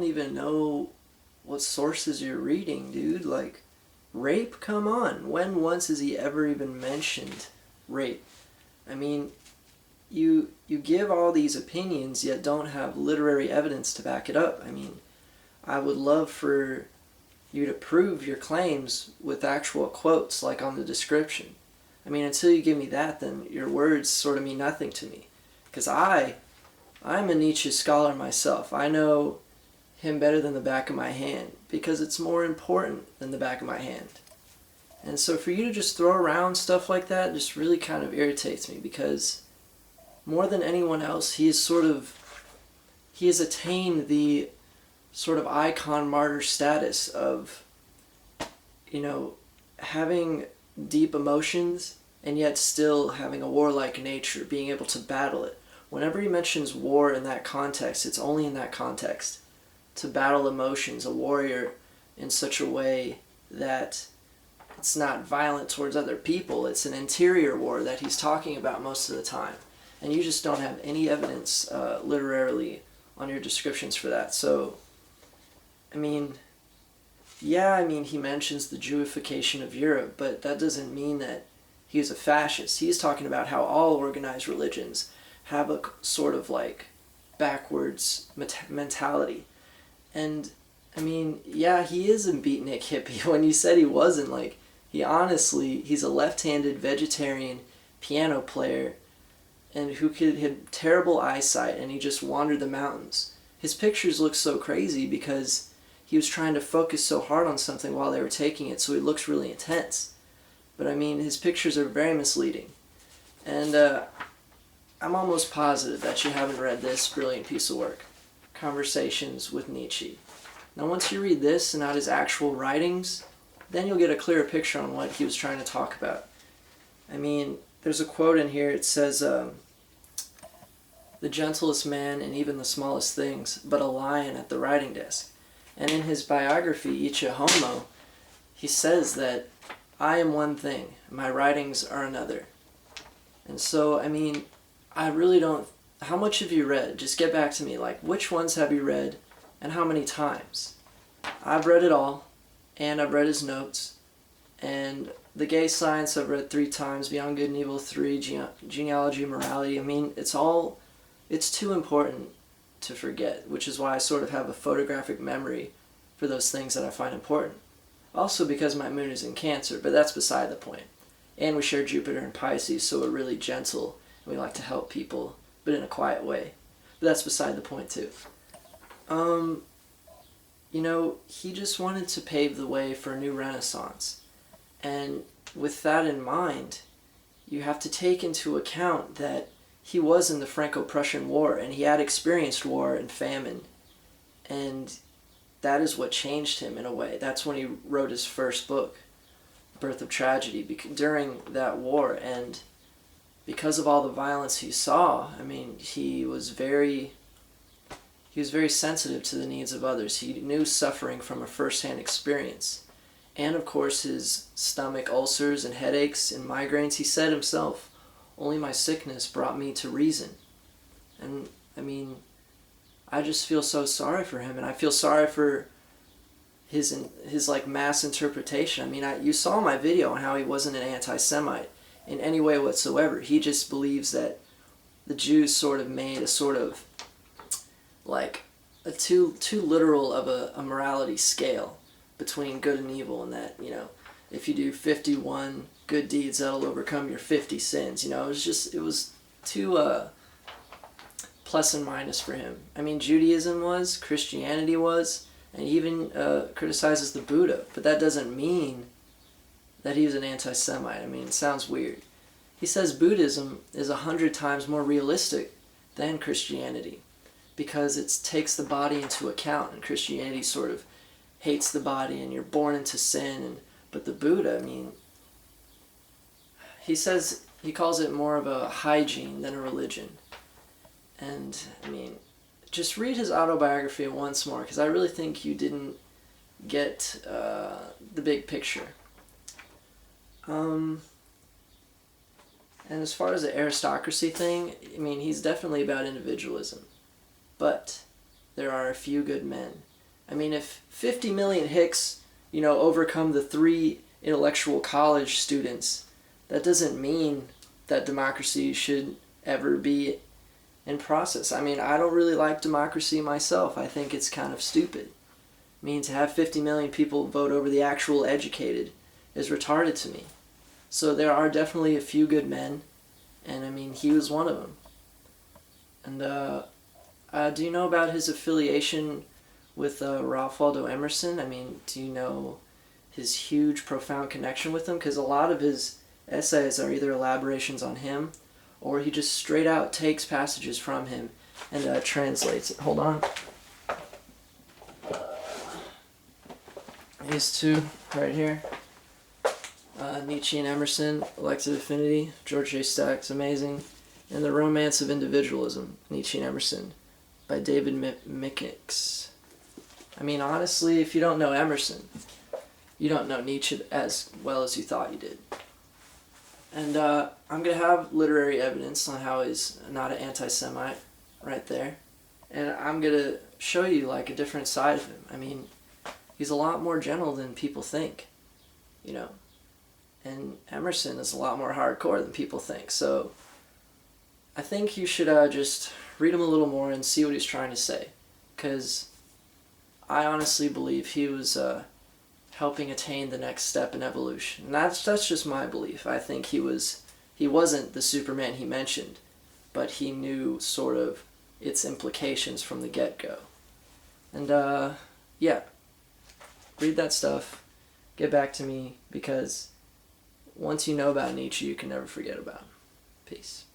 even know what sources you're reading, dude. Like, rape? Come on. When once has he ever even mentioned rape? I mean, you give all these opinions yet don't have literary evidence to back it up. I mean, I would love for you to prove your claims with actual quotes, like on the description. I mean, until you give me that, then your words sort of mean nothing to me. Because I'm a Nietzsche scholar myself. I know him better than the back of my hand, because it's more important than the back of my hand. And so for you to just throw around stuff like that just really kind of irritates me, because more than anyone else, he has attained the sort of icon martyr status of, having deep emotions and yet still having a warlike nature, being able to battle it. Whenever he mentions war in that context, it's only in that context. To battle emotions, a warrior in such a way that it's not violent towards other people. It's an interior war that he's talking about most of the time. And you just don't have any evidence literarily on your descriptions for that. So, he mentions the Jewification of Europe, but that doesn't mean that he's a fascist. He's talking about how all organized religions have a sort of like backwards mentality. And he is a beatnik hippie. When you said he wasn't, like, he's a left-handed vegetarian piano player and who had terrible eyesight, and he just wandered the mountains. His pictures look so crazy because he was trying to focus so hard on something while they were taking it, so he looks really intense. But his pictures are very misleading. And I'm almost positive that you haven't read this brilliant piece of work, Conversations with Nietzsche. Now once you read this and not his actual writings, then you'll get a clearer picture on what he was trying to talk about. There's a quote in here. It says, the gentlest man in even the smallest things, but a lion at the writing desk. And in his biography, Homo, he says that I am one thing, my writings are another. And so, I really don't... How much have you read? Just get back to me. Like, which ones have you read and how many times? I've read it all, and I've read his notes, and The Gay Science I've read 3 times, Beyond Good and Evil 3, Genealogy and Morality. It's too important to forget, which is why I sort of have a photographic memory for those things that I find important. Also because my moon is in Cancer, but that's beside the point. And we share Jupiter in Pisces, so we're really gentle, and we like to help people, but in a quiet way. But that's beside the point too. He just wanted to pave the way for a new renaissance. And with that in mind, you have to take into account that he was in the Franco-Prussian War, and he had experienced war and famine. And that is what changed him in a way. That's when he wrote his first book, Birth of Tragedy, during that war. And because of all the violence he saw, he was very sensitive to the needs of others. He knew suffering from a first-hand experience. And of course his stomach ulcers and headaches and migraines, he said himself, only my sickness brought me to reason. And I just feel so sorry for him, and I feel sorry for his like mass interpretation. You saw my video on how he wasn't an anti-Semite in any way whatsoever. He just believes that the Jews sort of made a sort of like a too literal of a morality scale between good and evil, and that, if you do 51 good deeds, that'll overcome your 50 sins. It was too plus and minus for him. Judaism was, Christianity was, and he even criticizes the Buddha, but that doesn't mean that he was an anti-Semite. It sounds weird. He says Buddhism is 100 times more realistic than Christianity, because it takes the body into account, and Christianity sort of hates the body and you're born into sin. But the Buddha, he says he calls it more of a hygiene than a religion. And just read his autobiography once more, because I really think you didn't get the big picture. And as far as the aristocracy thing, he's definitely about individualism. But there are a few good men. I mean, if 50 million Hicks, overcome the 3 intellectual college students, that doesn't mean that democracy should ever be in process. I mean, I don't really like democracy myself. I think it's kind of stupid. I mean, to have 50 million people vote over the actual educated is retarded to me. So there are definitely a few good men, and I mean, he was one of them. And do you know about his affiliation with Ralph Waldo Emerson? I mean, do you know his huge, profound connection with him? Because a lot of his essays are either elaborations on him, or he just straight out takes passages from him and translates it. Hold on. These two right here. Nietzsche and Emerson, Elected Affinity, George J. Stack's amazing. And The Romance of Individualism, Nietzsche and Emerson, by David Mickix. I mean, honestly, if you don't know Emerson, you don't know Nietzsche as well as you thought you did. And I'm going to have literary evidence on how he's not an anti-Semite right there. And I'm going to show you, like, a different side of him. I mean, he's a lot more gentle than people think, And Emerson is a lot more hardcore than people think. So I think you should just read him a little more and see what he's trying to say. Because I honestly believe he was helping attain the next step in evolution. And that's just my belief. I think he wasn't the Superman he mentioned, but he knew sort of its implications from the get-go. And yeah, read that stuff, get back to me, because once you know about Nietzsche, you can never forget about him. Peace.